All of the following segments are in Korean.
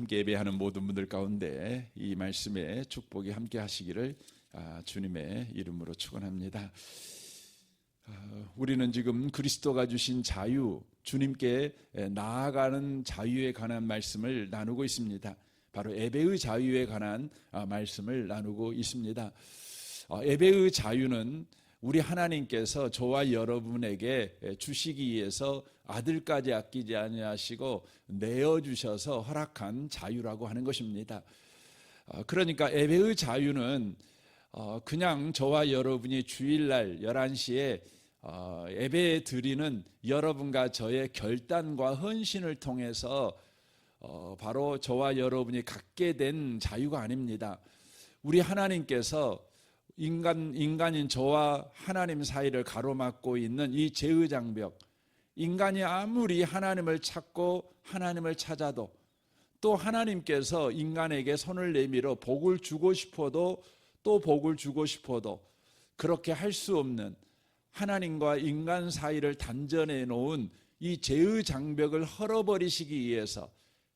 함께 예배하는 모든 분들 가운데 이 말씀에 축복이 함께 하시기를 주님의 이름으로 축원합니다. 우리는 지금 그리스도가 주신 자유, 주님께 나아가는 자유에 관한 말씀을 나누고 있습니다. 바로 예배의 자유에 관한 말씀을 나누고 있습니다. 예배의 자유는 우리 하나님께서 저와 여러분에게 주시기 위해서 아들까지 아끼지 아니하시고 내어주셔서 허락한 자유라고 하는 것입니다. 그러니까 예배의 자유는 그냥 저와 여러분이 주일날 11시에 예배 드리는 여러분과 저의 결단과 헌신을 통해서 바로 저와 여러분이 갖게 된 자유가 아닙니다. 우리 하나님께서 인간인 저와 하나님 사이를 가로막고 있는 이 죄의 장벽, 인간이 아무리 하나님을 찾고 하나님을 찾아도 또 하나님께서 인간에게 손을 내밀어 복을 주고 싶어도 또 복을 주고 싶어도 그렇게 할 수 없는 하나님과 인간 사이를 단전해 놓은 이 죄의 장벽을 헐어버리시기 위해서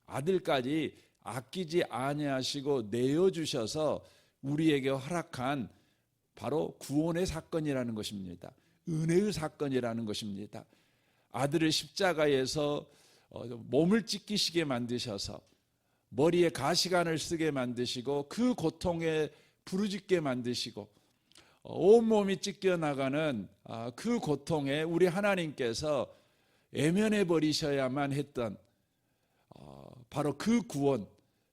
아들까지 아끼지 아니하시고 내어주셔서 우리에게 허락한 바로 구원의 사건이라는 것입니다. 은혜의 사건이라는 것입니다. 아들을 십자가에서 몸을 찢기시게 만드셔서 머리에 가시관을 쓰게 만드시고 그 고통에 부르짖게 만드시고 온몸이 찢겨나가는 그 고통에 우리 하나님께서 외면해 버리셔야만 했던 바로 그 구원,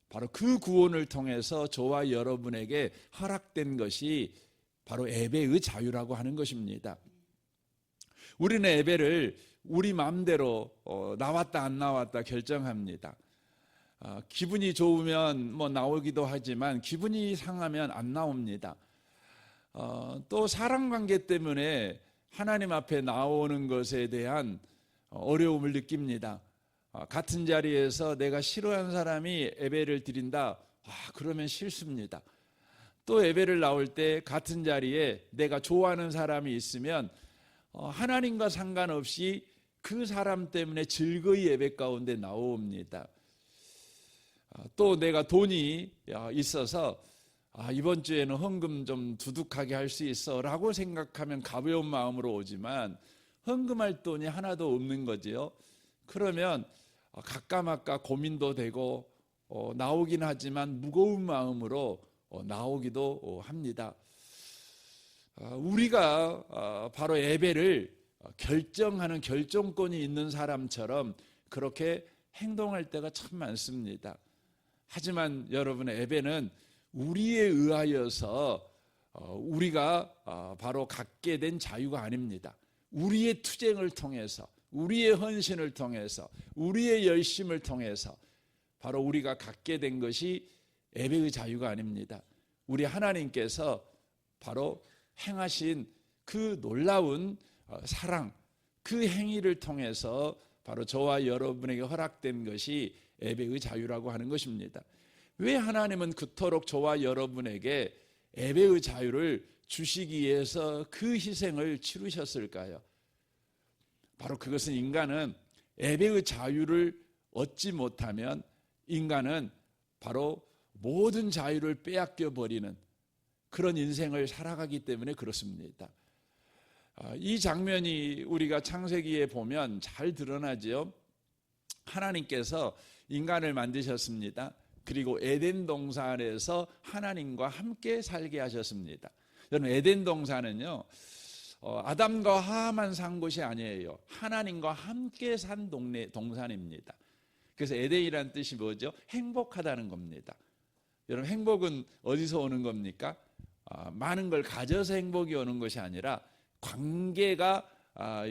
바로 그 구원을 통해서 저와 여러분에게 허락된 것이 바로 예배의 자유라고 하는 것입니다. 우리는 예배를 우리 마음대로 나왔다 안 나왔다 결정합니다. 기분이 좋으면 나오기도 하지만 기분이 상하면 안 나옵니다. 또 사랑관계 때문에 하나님 앞에 나오는 것에 대한 어려움을 느낍니다. 같은 자리에서 내가 싫어하는 사람이 예배를 드린다, 그러면 싫습니다. 또 예배를 나올 때 같은 자리에 내가 좋아하는 사람이 있으면 하나님과 상관없이 그 사람 때문에 즐거이 예배 가운데 나옵니다. 또 내가 돈이 있어서 이번 주에는 헌금 좀 두둑하게 할 수 있어 라고 생각하면 가벼운 마음으로 오지만 헌금할 돈이 하나도 없는 거지요. 그러면 가까마까 고민도 되고 나오긴 하지만 무거운 마음으로 나오기도 합니다. 우리가 바로 예배를 결정하는 결정권이 있는 사람처럼 그렇게 행동할 때가 참 많습니다. 하지만 여러분의 예배는 우리에 의하여서 우리가 바로 갖게 된 자유가 아닙니다. 우리의 투쟁을 통해서, 우리의 헌신을 통해서, 우리의 열심을 통해서 바로 우리가 갖게 된 것이 예배의 자유가 아닙니다. 우리 하나님께서 바로 행하신 그 놀라운 사랑, 그 행위를 통해서 바로 저와 여러분에게 허락된 것이 예배의 자유라고 하는 것입니다. 왜 하나님은 그토록 저와 여러분에게 예배의 자유를 주시기 위해서 그 희생을 치르셨을까요? 바로 그것은 인간은 예배의 자유를 얻지 못하면 인간은 바로 모든 자유를 빼앗겨 버리는 그런 인생을 살아가기 때문에 그렇습니다. 이 장면이 우리가 창세기에 보면 잘 드러나죠. 하나님께서 인간을 만드셨습니다. 그리고 에덴 동산에서 하나님과 함께 살게 하셨습니다. 여러분, 에덴 동산은요, 아담과 하와만 산 곳이 아니에요. 하나님과 함께 산 동산입니다. 그래서 에덴이라는 뜻이 뭐죠? 행복하다는 겁니다. 여러분, 행복은 어디서 오는 겁니까? 많은 걸 가져서 행복이 오는 것이 아니라 관계가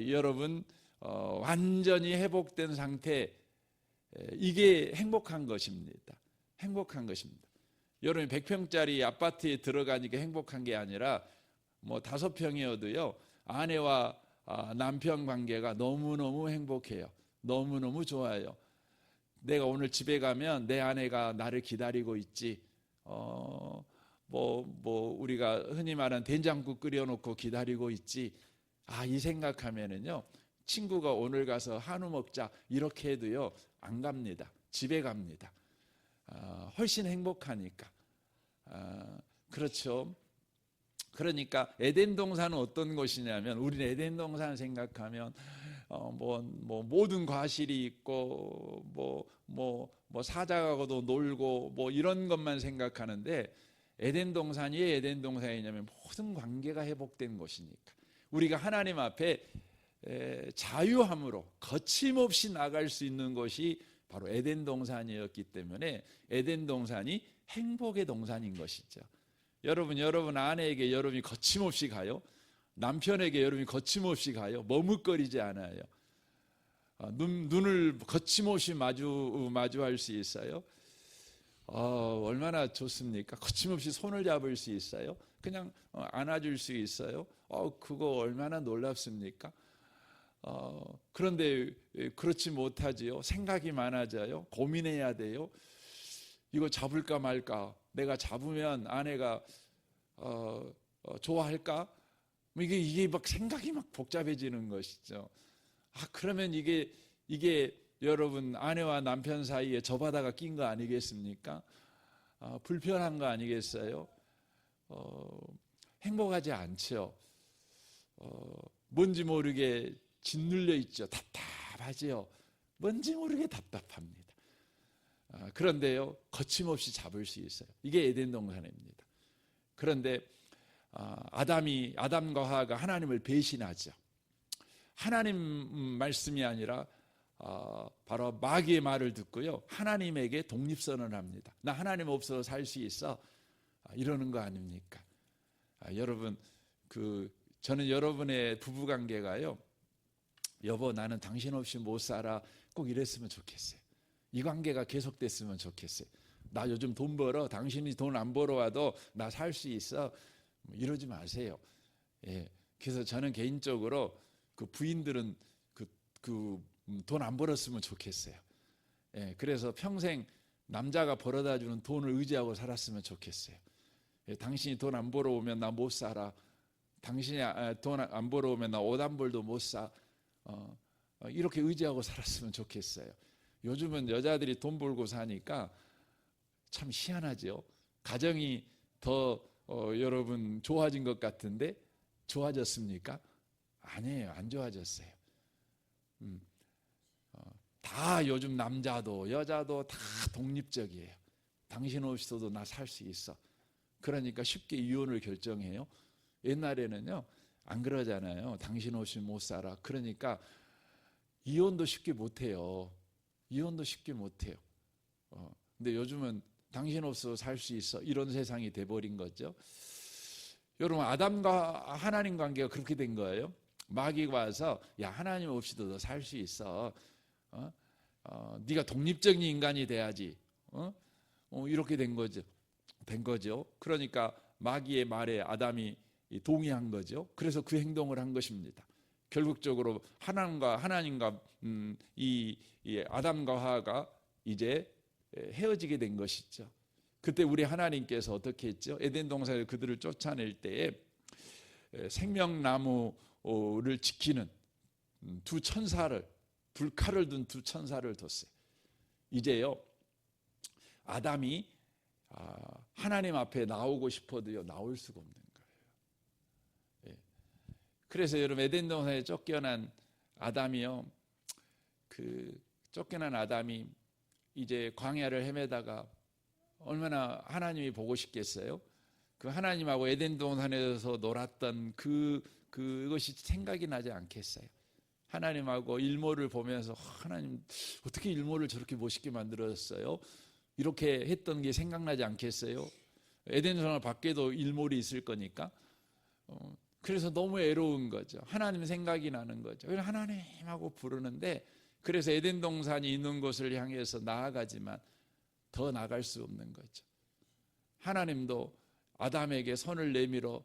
여러분 완전히 회복된 상태, 이게 행복한 것입니다. 행복한 것입니다. 여러분 100평짜리 아파트에 들어가니까 행복한 게 아니라 5평이어도요 아내와 남편 관계가 너무너무 행복해요. 너무너무 좋아요. 내가 오늘 집에 가면 내 아내가 나를 기다리고 있지. 우리가 흔히 말하는 된장국 끓여놓고 기다리고 있지. 이 생각하면은요 친구가 오늘 가서 한우 먹자 이렇게 해도요 안 갑니다. 집에 갑니다. 훨씬 행복하니까. 그렇죠. 그러니까 에덴 동산은 어떤 곳이냐면, 우리는 에덴 동산을 생각하면 모든 과실이 있고 사자하고도 놀고 이런 것만 생각하는데, 에덴 동산이 왜 에덴 동산이냐면 모든 관계가 회복된 곳이니까. 우리가 하나님 앞에 자유함으로 거침없이 나갈 수 있는 곳이 바로 에덴 동산이었기 때문에 에덴 동산이 행복의 동산인 것이죠. 여러분 아내에게 여러분이 거침없이 가요? 남편에게 여러분이 거침없이 가요? 머뭇거리지 않아요? 눈을 거침없이 마주할 수 있어요? 얼마나 좋습니까? 거침없이 손을 잡을 수 있어요? 그냥 안아줄 수 있어요? 그거 얼마나 놀랍습니까? 그런데 그렇지 못하지요. 생각이 많아져요. 고민해야 돼요. 이거 잡을까 말까? 내가 잡으면 아내가 좋아할까? 이게 막 생각이 막 복잡해지는 것이죠. 그러면 이게 여러분 아내와 남편 사이에 저 바다가 낀 거 아니겠습니까? 불편한 거 아니겠어요? 행복하지 않죠. 뭔지 모르게 짓눌려 있죠. 답답하지요. 뭔지 모르게 답답합니다. 그런데요, 거침없이 잡을 수 있어요. 이게 에덴 동산입니다. 그런데 아담과 하와가 하나님을 배신하죠. 하나님 말씀이 아니라 바로 마귀의 말을 듣고요, 하나님에게 독립선언을 합니다. 나 하나님 없어서 살 수 있어, 이러는 거 아닙니까? 여러분, 저는 여러분의 부부관계가요, 여보 나는 당신 없이 못 살아, 꼭 이랬으면 좋겠어요. 이 관계가 계속됐으면 좋겠어요. 나 요즘 돈 벌어, 당신이 돈 안 벌어 와도 나 살 수 있어, 이러지 마세요. 그래서 저는 개인적으로 부인들은 돈 안 벌었으면 좋겠어요. 그래서 평생 남자가 벌어다 주는 돈을 의지하고 살았으면 좋겠어요. 당신이 돈 안 벌어오면 나 못 살아, 당신이 돈 안 벌어오면 나 옷 안 벌도 못 사, 이렇게 의지하고 살았으면 좋겠어요. 요즘은 여자들이 돈 벌고 사니까 참 희한하죠. 가정이 더 여러분 좋아진 것 같은데 좋아졌습니까? 아니에요. 안 좋아졌어요. 다 요즘 남자도 여자도 다 독립적이에요. 당신 없이도 나 살 수 있어. 그러니까 쉽게 이혼을 결정해요. 옛날에는요 안 그러잖아요. 당신 없이 못 살아. 그러니까 이혼도 쉽게 못해요. 이혼도 쉽게 못해요. 근데 요즘은 당신 없어도 살 수 있어, 이런 세상이 돼버린 거죠. 여러분, 아담과 하나님 관계가 그렇게 된 거예요. 마귀가 와서 야 하나님 없이도 너 살 수 있어, 네가 독립적인 인간이 돼야지, 이렇게 된 거죠. 그러니까 마귀의 말에 아담이 동의한 거죠. 그래서 그 행동을 한 것입니다. 결국적으로 하나님과 이 아담과 하와가 이제 헤어지게 된 것이죠. 그때 우리 하나님께서 어떻게 했죠? 에덴 동산에서 그들을 쫓아낼 때에 생명나무를 지키는 두 천사를, 불칼을 든 두 천사를 뒀어요. 이제요 아담이 하나님 앞에 나오고 싶어도요 나올 수가 없는 거예요. 그래서 여러분, 에덴 동산에 쫓겨난 아담이요, 쫓겨난 아담이 이제 광야를 헤매다가 얼마나 하나님이 보고 싶겠어요? 하나님하고 에덴 동산에서 놀았던 그것이 생각이 나지 않겠어요? 하나님하고 일몰을 보면서 하나님 어떻게 일몰을 저렇게 멋있게 만들었어요? 이렇게 했던 게 생각나지 않겠어요? 에덴 동산 밖에도 일몰이 있을 거니까. 그래서 너무 애로운 거죠. 하나님 생각이 나는 거죠. 그래서 하나님하고 부르는데, 그래서 에덴 동산이 있는 곳을 향해서 나아가지만 더 나갈 수 없는 거죠. 하나님도 아담에게 손을 내밀어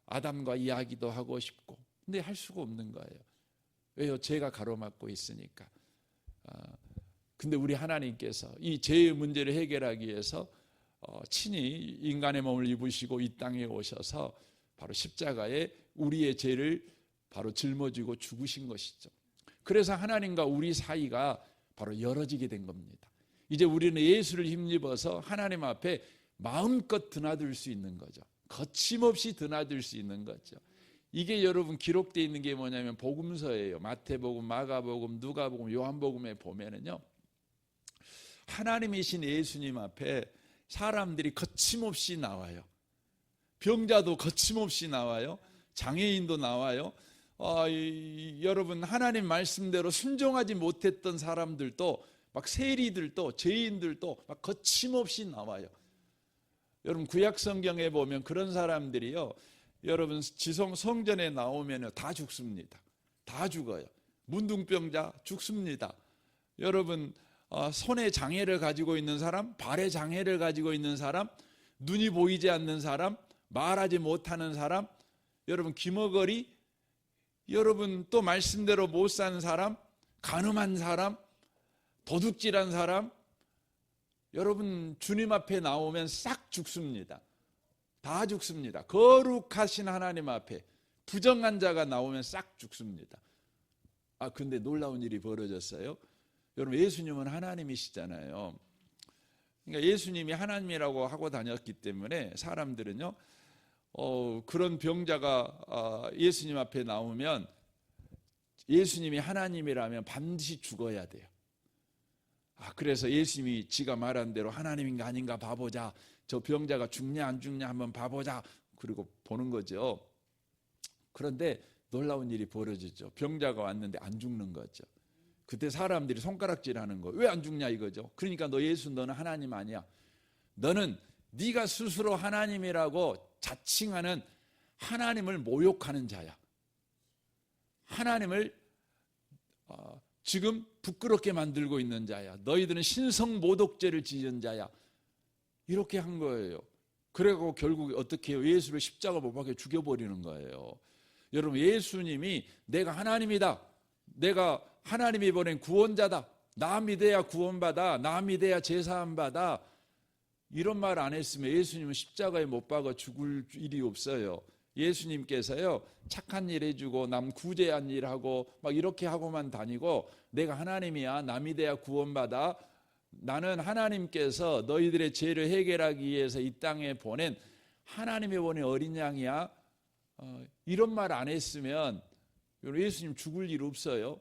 아담과 이야기도 하고 싶고, 근데 할 수가 없는 거예요. 왜요? 죄가 가로막고 있으니까. 근데 우리 하나님께서 이 죄의 문제를 해결하기 위해서 친히 인간의 몸을 입으시고 이 땅에 오셔서 바로 십자가에 우리의 죄를 바로 짊어지고 죽으신 것이죠. 그래서 하나님과 우리 사이가 바로 열어지게 된 겁니다. 이제 우리는 예수를 힘입어서 하나님 앞에 마음껏 드나들 수 있는 거죠. 거침없이 드나들 수 있는 거죠. 이게 여러분 기록되어 있는 게 뭐냐면 복음서예요. 마태복음, 마가복음, 누가복음, 요한복음에 보면은요, 하나님이신 예수님 앞에 사람들이 거침없이 나와요. 병자도 거침없이 나와요. 장애인도 나와요. 여러분 하나님 말씀대로 순종하지 못했던 사람들도, 막 세리들도, 죄인들도 막 거침없이 나와요. 여러분 구약 성경에 보면 그런 사람들이요, 여러분 지성 성전에 나오면 다 죽습니다. 다 죽어요. 문둥병자 죽습니다. 여러분 손에 장애를 가지고 있는 사람, 발에 장애를 가지고 있는 사람, 눈이 보이지 않는 사람, 말하지 못하는 사람, 여러분 귀머거리, 여러분 또 말씀대로 못 사는 사람, 간음한 사람, 도둑질한 사람, 여러분 주님 앞에 나오면 싹 죽습니다. 다 죽습니다. 거룩하신 하나님 앞에 부정한 자가 나오면 싹 죽습니다. 근데 놀라운 일이 벌어졌어요. 여러분 예수님은 하나님이시잖아요. 그러니까 예수님이 하나님이라고 하고 다녔기 때문에 사람들은요, 그런 병자가 예수님 앞에 나오면 예수님이 하나님이라면 반드시 죽어야 돼요. 그래서 예수님이 지가 말한 대로 하나님인가 아닌가 봐보자, 저 병자가 죽냐 안 죽냐 한번 봐보자, 그리고 보는 거죠. 그런데 놀라운 일이 벌어지죠. 병자가 왔는데 안 죽는 거죠. 그때 사람들이 손가락질하는 거, 왜 안 죽냐 이거죠. 그러니까 너 예수, 너는 하나님 아니야. 너는 네가 스스로 하나님이라고 자칭하는 하나님을 모욕하는 자야. 하나님을 지금 부끄럽게 만들고 있는 자야. 너희들은 신성모독죄를 지은 자야. 이렇게 한 거예요. 그래고 결국 어떻게 해요? 예수를 십자가 못 박혀 죽여버리는 거예요. 여러분 예수님이 내가 하나님이다, 내가 하나님이 보낸 구원자다, 나 믿어야 구원받아, 나 믿어야 제사함 받아, 이런 말 안 했으면 예수님은 십자가에 못 박아 죽을 일이 없어요. 예수님께서요, 착한 일 해주고 남 구제한 일 하고 막 이렇게 하고만 다니고, 내가 하나님이야, 나 믿어야 구원받아, 나는 하나님께서 너희들의 죄를 해결하기 위해서 이 땅에 보낸 하나님의 보낸 어린 양이야, 이런 말 안 했으면 예수님 죽을 일 없어요.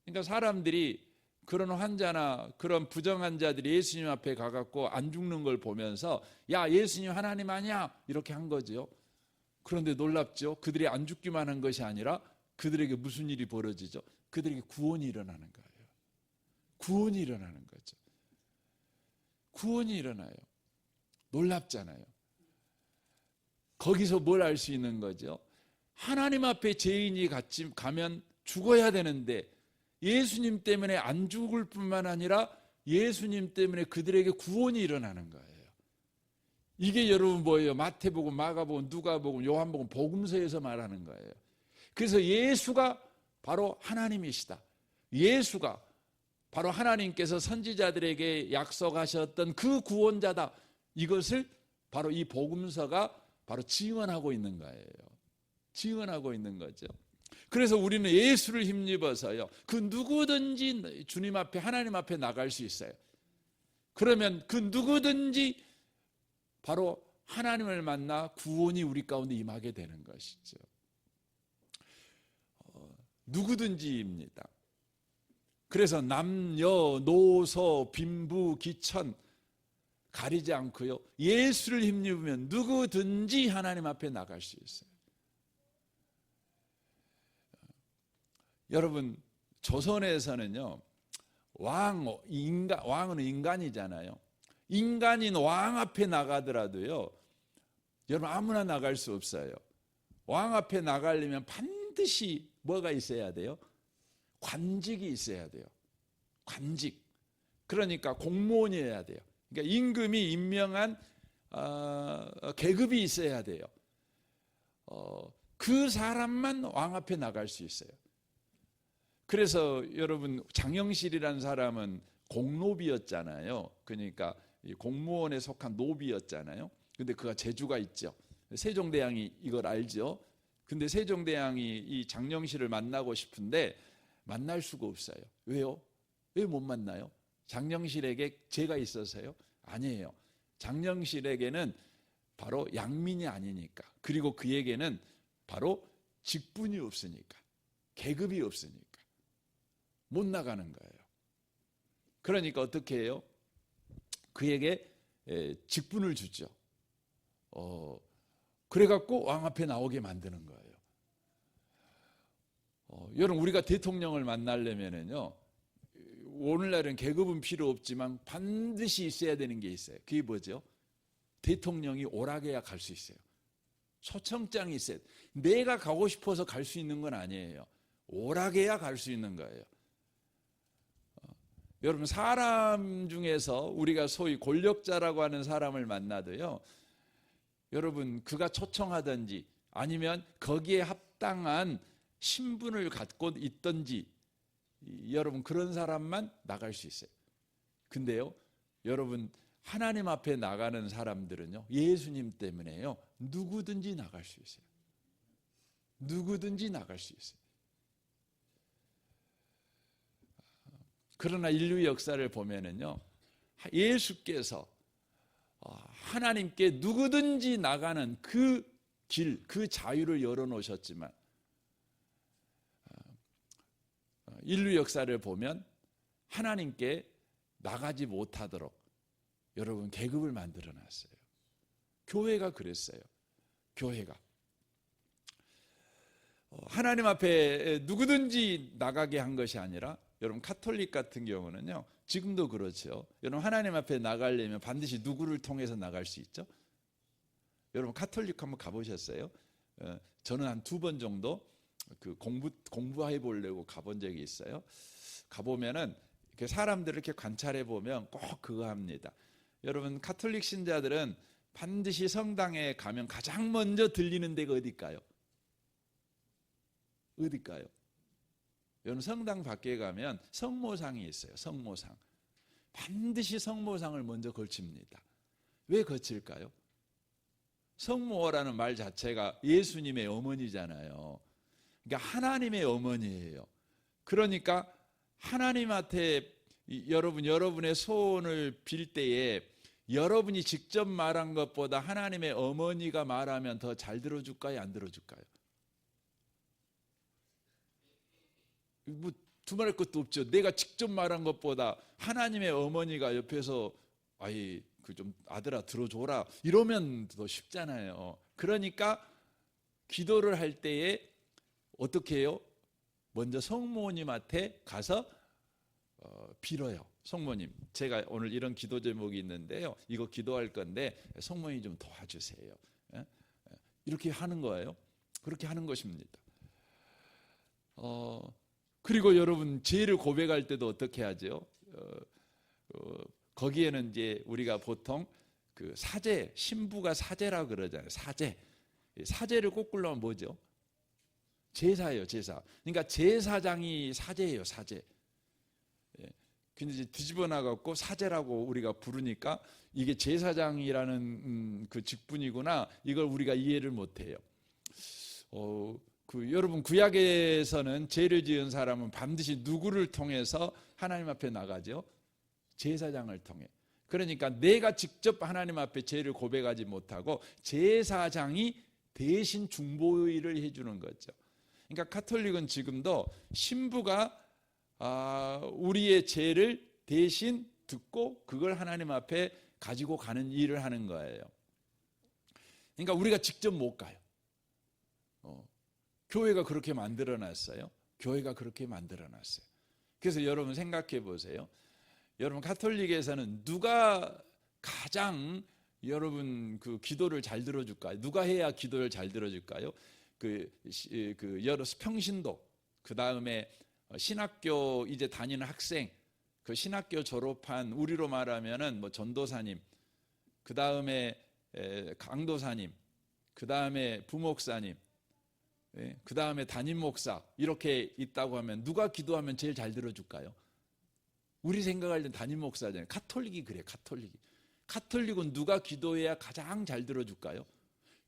그러니까 사람들이 그런 환자나 그런 부정한 자들이 예수님 앞에 가갖고 안 죽는 걸 보면서 야, 예수님 하나님 아니야, 이렇게 한 거죠. 그런데 놀랍죠. 그들이 안 죽기만 한 것이 아니라 그들에게 무슨 일이 벌어지죠? 그들에게 구원이 일어나는 거예요. 구원이 일어나는 거죠. 구원이 일어나요. 놀랍잖아요. 거기서 뭘 알 수 있는 거죠? 하나님 앞에 죄인이 가면 죽어야 되는데 예수님 때문에 안 죽을 뿐만 아니라 예수님 때문에 그들에게 구원이 일어나는 거예요. 이게 여러분 뭐예요? 마태복음, 마가복음, 누가복음, 요한복음, 복음서에서 말하는 거예요. 그래서 예수가 바로 하나님이시다. 예수가 바로 하나님께서 선지자들에게 약속하셨던 그 구원자다. 이것을 바로 이 복음서가 바로 증언하고 있는 거예요. 증언하고 있는 거죠. 그래서 우리는 예수를 힘입어서요, 그 누구든지 주님 앞에, 하나님 앞에 나갈 수 있어요. 그러면 그 누구든지 바로 하나님을 만나 구원이 우리 가운데 임하게 되는 것이죠. 누구든지입니다. 그래서 남녀, 노소, 빈부, 기천 가리지 않고요, 예수를 힘입으면 누구든지 하나님 앞에 나갈 수 있어요. 여러분 조선에서는요, 왕은 인간이잖아요. 인간인 왕 앞에 나가더라도요, 여러분 아무나 나갈 수 없어요. 왕 앞에 나가려면 반드시 뭐가 있어야 돼요? 관직이 있어야 돼요. 관직. 그러니까 공무원이어야 돼요. 그러니까 임금이 임명한 계급이 있어야 돼요. 그 사람만 왕 앞에 나갈 수 있어요. 그래서 여러분 장영실이라는 사람은 공노비였잖아요. 그러니까 공무원에 속한 노비였잖아요. 근데 그가 재주가 있죠. 세종대왕이 이걸 알죠. 근데 세종대왕이 이 장영실을 만나고 싶은데 만날 수가 없어요. 왜요? 왜 못 만나요? 장영실에게 죄가 있어서요? 아니에요. 장영실에게는 바로 양민이 아니니까, 그리고 그에게는 바로 직분이 없으니까, 계급이 없으니까 못 나가는 거예요. 그러니까 어떻게 해요? 그에게 직분을 주죠. 그래갖고 왕 앞에 나오게 만드는 거예요. 여러분, 우리가 대통령을 만나려면은요, 오늘날은 계급은 필요 없지만 반드시 있어야 되는 게 있어요. 그게 뭐죠? 대통령이 오락해야 갈 수 있어요. 초청장이 있어요. 내가 가고 싶어서 갈 수 있는 건 아니에요. 오락해야 갈 수 있는 거예요. 여러분, 사람 중에서 우리가 소위 권력자라고 하는 사람을 만나도요, 여러분, 그가 초청하든지 아니면 거기에 합당한 신분을 갖고 있든지, 여러분, 그런 사람만 나갈 수 있어요. 근데요, 여러분, 하나님 앞에 나가는 사람들은요, 예수님 때문에요, 누구든지 나갈 수 있어요. 누구든지 나갈 수 있어요. 그러나 인류 역사를 보면은요, 예수께서 하나님께 누구든지 나가는 그 길, 그 자유를 열어놓으셨지만, 인류 역사를 보면 하나님께 나가지 못하도록 여러분 계급을 만들어 놨어요. 교회가 그랬어요. 교회가 하나님 앞에 누구든지 나가게 한 것이 아니라, 여러분 카톨릭 같은 경우는요, 지금도 그렇죠. 여러분, 하나님 앞에 나가려면 반드시 누구를 통해서 나갈 수 있죠? 여러분, 카톨릭 한번 가보셨어요? 저는 한 2번 정도 그 공부해 보려고 가본 적이 있어요. 가보면은 사람들을 이렇게 관찰해 보면 꼭 그거 합니다. 여러분, 카톨릭 신자들은 반드시 성당에 가면 가장 먼저 들리는 데가 어딜까요? 어딜까요? 여러분, 성당 밖에 가면 성모상이 있어요. 성모상. 반드시 성모상을 먼저 걸칩니다. 왜 거칠까요? 성모라는 말 자체가 예수님의 어머니잖아요. 그러니까 하나님의 어머니예요. 그러니까 하나님한테 여러분의 소원을 빌 때에 여러분이 직접 말한 것보다 하나님의 어머니가 말하면 더 잘 들어줄까요? 안 들어줄까요? 뭐 두말할 것도 없죠. 내가 직접 말한 것보다 하나님의 어머니가 옆에서 아이 그 좀 아들아 들어줘라 이러면 더 쉽잖아요. 그러니까 기도를 할 때에 어떻게 해요? 먼저 성모님한테 가서 빌어요. 성모님, 제가 오늘 이런 기도 제목이 있는데요, 이거 기도할 건데 성모님 좀 도와주세요. 이렇게 하는 거예요. 그렇게 하는 것입니다. 그리고 여러분, 죄를 고백할 때도 어떻게 하죠? 거기에는 이제 우리가 보통 그 사제, 신부가 사제라 그러잖아요. 사제를 꼬꾸려면 뭐죠? 제사예요, 제사. 그러니까 제사장이 사제예요, 사제. 근데 이제 뒤집어 나갖고 사제라고 우리가 부르니까 이게 제사장이라는 그 직분이구나, 이걸 우리가 이해를 못해요. 여러분, 구약에서는 죄를 지은 사람은 반드시 누구를 통해서 하나님 앞에 나가죠? 제사장을 통해. 그러니까 내가 직접 하나님 앞에 죄를 고백하지 못하고 제사장이 대신 중보의를 해주는 거죠. 그러니까 카톨릭은 지금도 신부가 우리의 죄를 대신 듣고 그걸 하나님 앞에 가지고 가는 일을 하는 거예요. 그러니까 우리가 직접 못 가요. 교회가 그렇게 만들어놨어요. 교회가 그렇게 만들어놨어요. 그래서 여러분 생각해 보세요. 여러분, 카톨릭에서는 누가 가장 여러분 그 기도를 잘 들어줄까요? 누가 해야 기도를 잘 들어줄까요? 여러 평신도, 그 다음에 신학교 이제 다니는 학생, 그 신학교 졸업한, 우리로 말하면은 뭐 전도사님, 그 다음에 강도사님, 그 다음에 부목사님, 그 다음에 담임 목사, 이렇게 있다고 하면 누가 기도하면 제일 잘 들어줄까요? 우리 생각할 땐 담임 목사잖아요. 카톨릭이 그래, 카톨릭이. 카톨릭은 누가 기도해야 가장 잘 들어줄까요?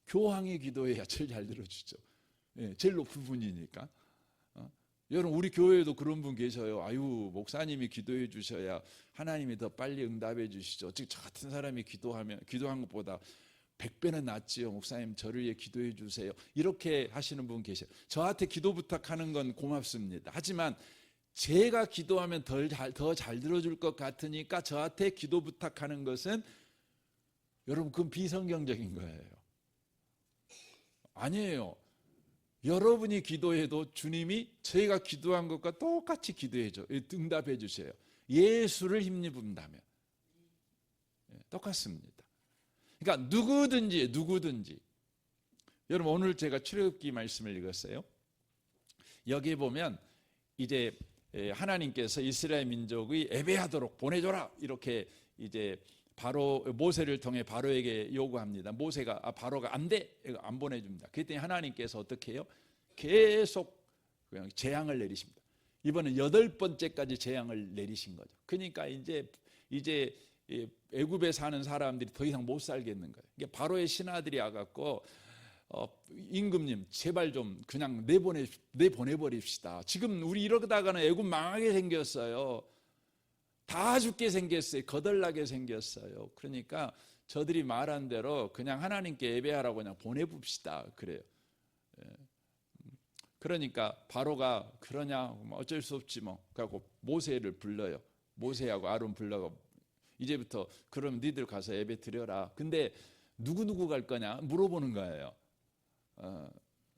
교황이 기도해야 제일 잘 들어주죠. 제일 높은 분이니까. 여러분 우리 교회에도 그런 분 계셔요. 아유 목사님이 기도해 주셔야 하나님이 더 빨리 응답해 주시죠. 즉 저 같은 사람이 기도한 것보다 100배는 낫지요. 목사님 저를 위해 기도해 주세요. 이렇게 하시는 분 계세요. 저한테 기도 부탁하는 건 고맙습니다. 하지만 제가 기도하면 더 잘 들어줄 것 같으니까 저한테 기도 부탁하는 것은 여러분 그건 비성경적인 거예요. 아니에요. 여러분이 기도해도 주님이 저희가 기도한 것과 똑같이 기도해줘, 응답해 주세요. 예수를 힘입은다면 똑같습니다. 그러니까 누구든지 여러분 오늘 제가 출애굽기 말씀을 읽었어요. 여기 보면 이제 하나님께서 이스라엘 민족이 예배하도록 보내줘라 이렇게 이제 바로 모세를 통해 바로에게 요구합니다. 모세가 바로가 안 보내줍니다. 그랬더니 하나님께서 어떻게 해요? 계속 그냥 재앙을 내리십니다. 이번엔 8번째까지 재앙을 내리신 거죠. 그러니까 이제 애굽에 사는 사람들이 더 이상 못 살겠는 거예요. 이게 바로의 신하들이 와갖고 임금님 제발 좀 그냥 내보내버립시다. 지금 우리 이러다가는 애굽 망하게 생겼어요. 다 죽게 생겼어요. 거덜나게 생겼어요. 그러니까 저들이 말한 대로 그냥 하나님께 예배하라고 그냥 보내봅시다. 그래요. 그러니까 바로가 그러냐 어쩔 수 없지 뭐. 그래갖고 모세를 불러요. 모세하고 아론 불러가 이제부터 그럼 니들 가서 예배 드려라. 근데 누구 갈 거냐 물어보는 거예요.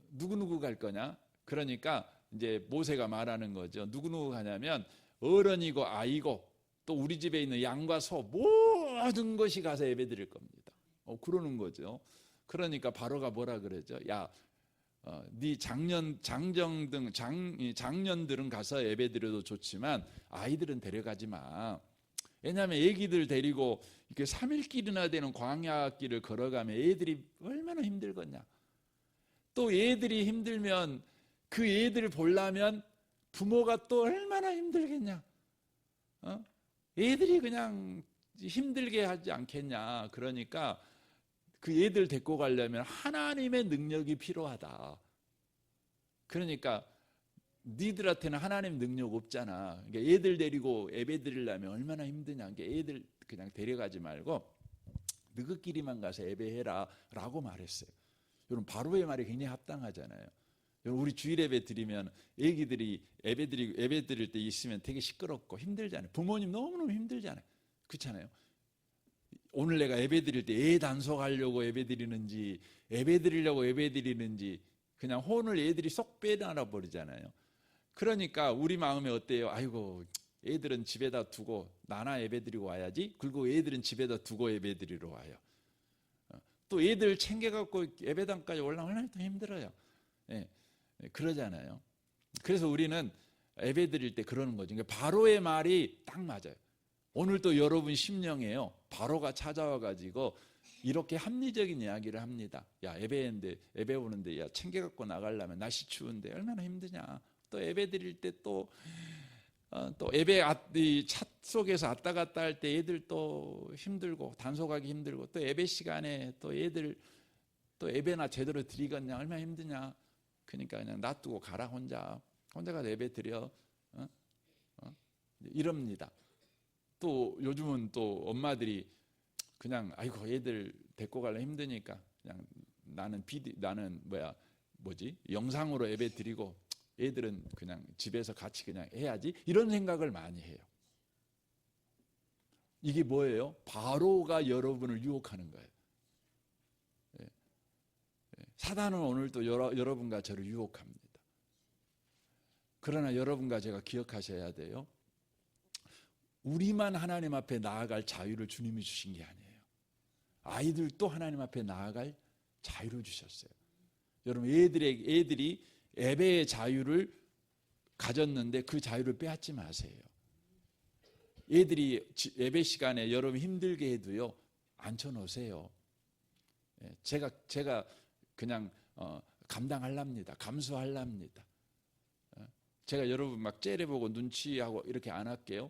누구 갈 거냐? 그러니까 이제 모세가 말하는 거죠. 누구 가냐면 어른이고 아이고 또 우리 집에 있는 양과 소 모든 것이 가서 예배 드릴 겁니다. 그러는 거죠. 그러니까 바로가 뭐라 그러죠? 야, 네 장년들은 가서 예배 드려도 좋지만 아이들은 데려가지 마. 왜냐하면 애기들 데리고 이렇게 3일길이나 되는 광야길을 걸어가면 애들이 얼마나 힘들겠냐. 또 애들이 힘들면 그 애들을 보려면 부모가 또 얼마나 힘들겠냐. 애들이 그냥 힘들게 하지 않겠냐. 그러니까 그 애들 데리고 가려면 하나님의 능력이 필요하다. 그러니까 니들한테는 하나님 능력 없잖아. 그러니까 애들 데리고 예배 드리려면 얼마나 힘드냐. 그러니까 애들 그냥 데려가지 말고 너희끼리만 가서 예배해라 라고 말했어요. 여러분 바로의 말이 굉장히 합당하잖아요. 우리 주일 예배 드리면 애기들이 예배 드릴 때 있으면 되게 시끄럽고 힘들잖아요. 부모님 너무너무 힘들잖아요. 그렇잖아요. 오늘 내가 예배 드릴 때 애 단속하려고 예배 드리는지 예배 드리려고 예배 드리는지 그냥 혼을 애들이 쏙 빼놔 버리잖아요. 그러니까 우리 마음이 어때요? 아이고 애들은 집에다 두고 나나 예배 드리고 와야지. 그리고 애들은 집에다 두고 예배 드리러 와요. 또 애들 챙겨갖고 예배당까지 올라가려면 더 힘들어요. 예. 그러잖아요. 그래서 우리는 예배 드릴 때 그러는 거죠. 그러니까 바로의 말이 딱 맞아요. 오늘도 여러분 심령에요. 바로가 찾아와가지고 이렇게 합리적인 이야기를 합니다. 야 예배인데 예배 오는데 야 챙겨갖고 나가려면 날씨 추운데 얼마나 힘드냐. 또 예배 드릴 때 또 예배 차 속에서 왔다 갔다 할 때 애들 또 힘들고 단속하기 힘들고 또 예배 시간에 또 애들 또 예배나 제대로 드리겠냐 얼마나 힘드냐. 그러니까 그냥 놔두고 가라 혼자 가서 예배 드려 이럽니다. 또 요즘은 또 엄마들이 그냥 아이고 애들 데리고 가려 힘드니까 그냥 나는 영상으로 예배 드리고 애들은 그냥 집에서 같이 그냥 해야지 이런 생각을 많이 해요. 이게 뭐예요? 바로가 여러분을 유혹하는 거예요. 사단은 오늘도 여러분과 저를 유혹합니다. 그러나 여러분과 제가 기억하셔야 돼요. 우리만 하나님 앞에 나아갈 자유를 주님이 주신 게 아니에요. 아이들도 하나님 앞에 나아갈 자유를 주셨어요. 여러분 애들이 예배의 자유를 가졌는데 그 자유를 빼앗지 마세요. 애들이 예배 시간에 여러분 힘들게 해도요 앉혀놓으세요. 제가 그냥 감당하랍니다. 감수하랍니다. 제가 여러분 막 째려보고 눈치하고 이렇게 안 할게요.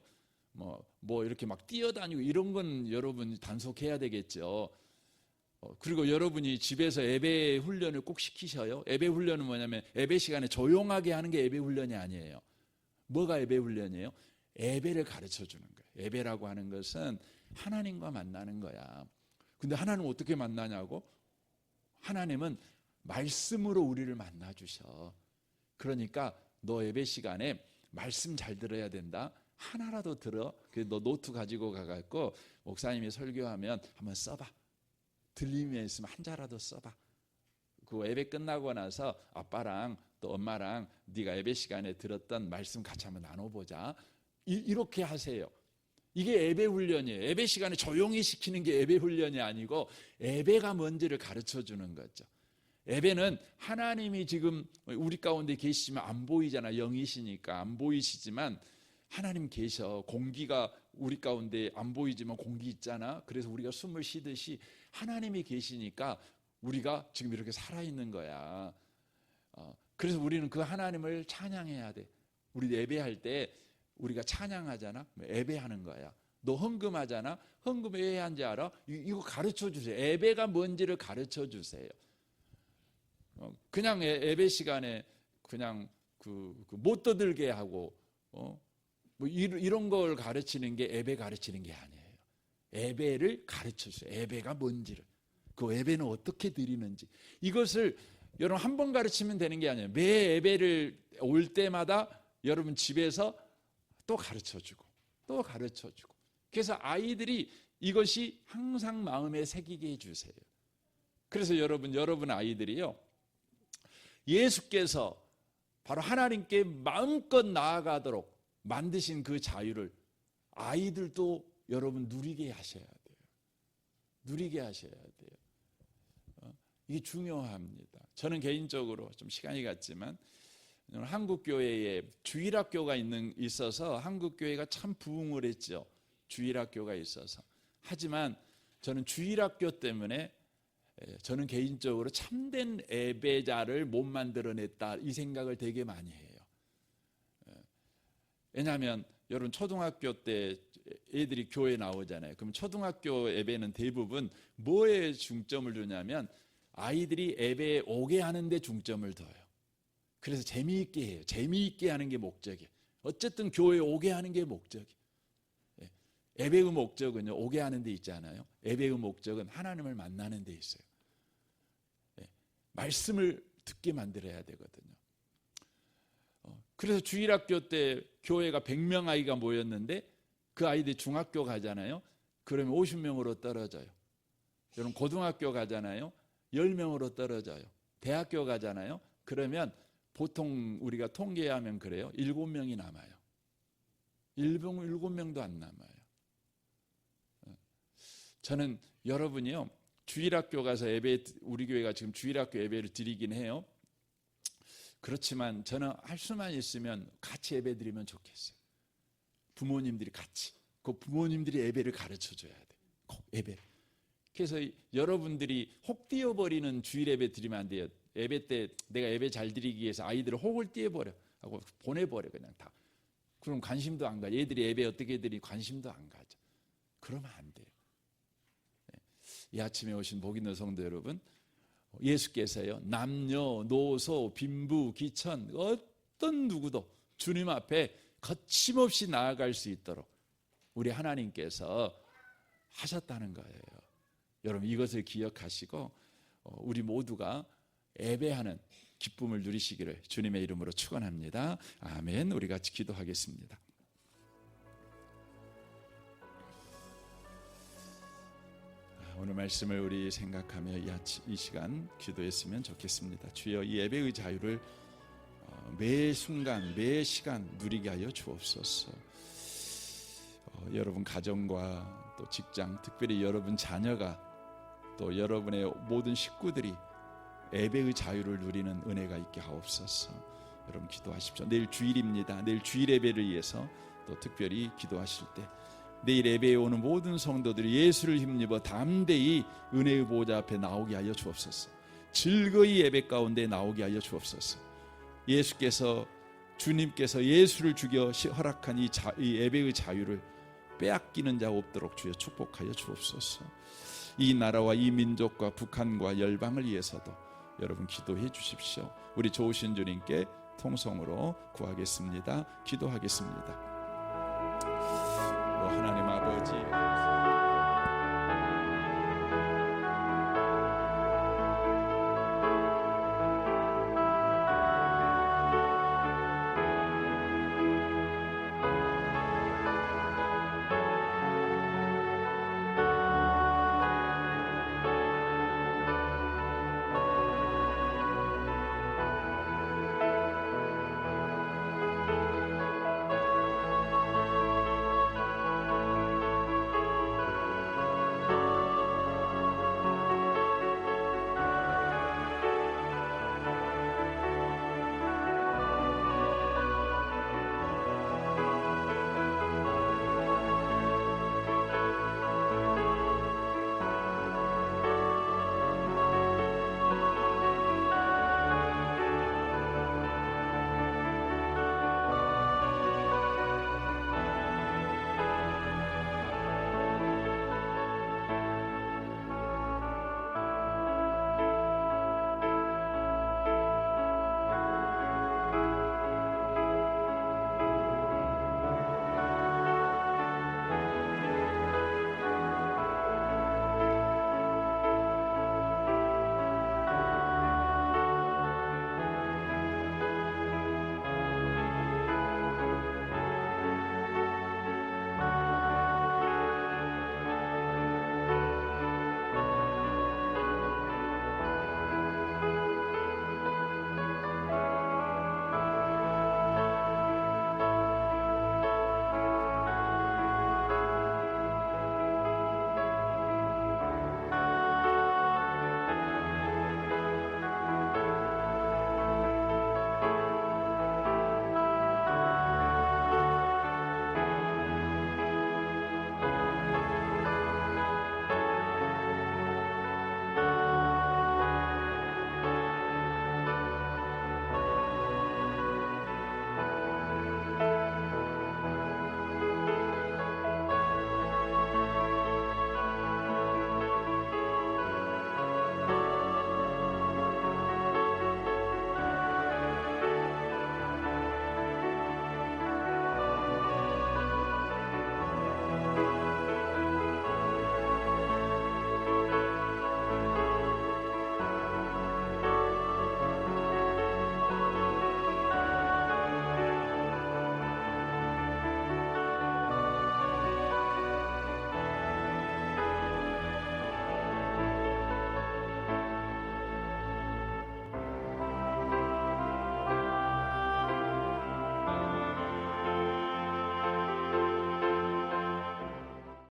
뭐 이렇게 막 뛰어다니고 이런 건 여러분 단속해야 되겠죠. 그리고 여러분이 집에서 예배 훈련을 꼭 시키셔요. 예배 훈련은 뭐냐면 예배 시간에 조용하게 하는 게 예배 훈련이 아니에요. 뭐가 예배 훈련이에요? 예배를 가르쳐 주는 거예요. 예배라고 하는 것은 하나님과 만나는 거야. 근데 하나님 어떻게 만나냐고? 하나님은 말씀으로 우리를 만나 주셔. 그러니까 너 예배 시간에 말씀 잘 들어야 된다. 하나라도 들어. 그래서 너 노트 가지고 가갖고 목사님이 설교하면 한번 써봐. 들림이 있으면 한 자라도 써봐. 그 예배 끝나고 나서 아빠랑 또 엄마랑 네가 예배 시간에 들었던 말씀 같이 한번 나눠보자. 이렇게 하세요. 이게 예배 훈련이에요. 예배 시간에 조용히 시키는 게 예배 훈련이 아니고 예배가 뭔지를 가르쳐 주는 거죠. 예배는 하나님이 지금 우리 가운데 계시지만 안 보이잖아. 영이시니까 안 보이시지만 하나님 계셔. 공기가 우리 가운데 안 보이지만 공기 있잖아. 그래서 우리가 숨을 쉬듯이 하나님이 계시니까 우리가 지금 이렇게 살아있는 거야. 그래서 우리는 그 하나님을 찬양해야 돼. 우리 예배할 때 우리가 찬양하잖아. 예배하는 거야. 너 헌금하잖아. 헌금 왜 하는지 알아? 이거 가르쳐 주세요. 예배가 뭔지를 가르쳐 주세요. 그냥 예배 시간에 그냥 못 떠들게 하고 뭐 이런 걸 가르치는 게 예배 가르치는 게 아니에요. 예배를 가르쳐 주세요. 예배가 뭔지를. 그 예배는 어떻게 드리는지. 이것을 여러분 한 번 가르치면 되는 게 아니에요. 매 예배를 올 때마다 여러분 집에서 또 가르쳐주고 또 가르쳐주고. 그래서 아이들이 이것이 항상 마음에 새기게 해주세요. 그래서 여러분 아이들이요, 예수께서 바로 하나님께 마음껏 나아가도록 만드신 그 자유를 아이들도 여러분 누리게 하셔야 돼요. 누리게 하셔야 돼요. 이게 중요합니다. 저는 개인적으로 좀 시간이 갔지만 한국 교회에 주일학교가 있어서 한국 교회가 참 부흥을 했죠. 주일학교가 있어서. 하지만 저는 주일학교 때문에 저는 개인적으로 참된 예배자를 못 만들어냈다 이 생각을 되게 많이 해요. 왜냐하면 여러분 초등학교 때 애들이 교회 나오잖아요. 그럼 초등학교 예배는 대부분 뭐에 중점을 두냐면 아이들이 예배에 오게 하는 데 중점을 둬요. 그래서 재미있게 해요. 재미있게 하는 게 목적이에요. 어쨌든 교회에 오게 하는 게 목적이에요. 예배의 목적은요, 오게 하는 데 있잖아요. 예배의 목적은 하나님을 만나는 데 있어요. 말씀을 듣게 만들어야 되거든요. 그래서 주일학교 때 교회가 100명 아이가 모였는데 그 아이들이 중학교 가잖아요. 그러면 50명으로 떨어져요. 여러분 고등학교 가잖아요. 10명으로 떨어져요. 대학교 가잖아요. 그러면 보통 우리가 통계하면 그래요. 7명이 남아요. 7명도 안 남아요. 저는 여러분이요, 주일학교 가서 우리 교회가 지금 주일학교 예배를 드리긴 해요. 그렇지만 저는 할 수만 있으면 같이 예배 드리면 좋겠어요. 부모님들이 같이. 그 부모님들이 예배를 가르쳐 줘야 돼. 꼭 예배. 그래서 여러분들이 혹 띄어버리는 주일 예배 드리면 안 돼요. 예배 때 내가 예배 잘 드리기 위해서 아이들을 혹을 띄어버려 하고 보내버려 그냥 다. 그럼 관심도 안 가죠. 얘들이 예배 어떻게 드리니 관심도 안 가죠. 그러면 안 돼요. 이 아침에 오신 복 있는 성도 여러분, 예수께서요, 남녀, 노소, 빈부, 기천 어떤 누구도 주님 앞에 거침없이 나아갈 수 있도록 우리 하나님께서 하셨다는 거예요. 여러분 이것을 기억하시고 우리 모두가 예배하는 기쁨을 누리시기를 주님의 이름으로 축원합니다. 아멘. 우리 같이 기도하겠습니다. 오늘 말씀을 우리 생각하며 이 시간 기도했으면 좋겠습니다. 주여, 이 예배의 자유를 매 순간 매 시간 누리게 하여 주옵소서. 여러분 가정과 또 직장, 특별히 여러분 자녀가 또 여러분의 모든 식구들이 예배의 자유를 누리는 은혜가 있게 하옵소서. 여러분 기도하십시오. 내일 주일입니다. 내일 주일 예배를 위해서 또 특별히 기도하실 때 내일 예배에 오는 모든 성도들이 예수를 힘입어 담대히 은혜의 보좌 앞에 나오게 하여 주옵소서. 즐거이 예배 가운데 나오게 하여 주옵소서. 주님께서 예수를 죽여 허락한 이 예배의 자유를 빼앗기는 자 없도록 주여 축복하여 주옵소서. 이 나라와 이 민족과 북한과 열방을 위해서도 여러분 기도해 주십시오. 우리 좋으신 주님께 통성으로 구하겠습니다. 기도하겠습니다. 하나님 앞에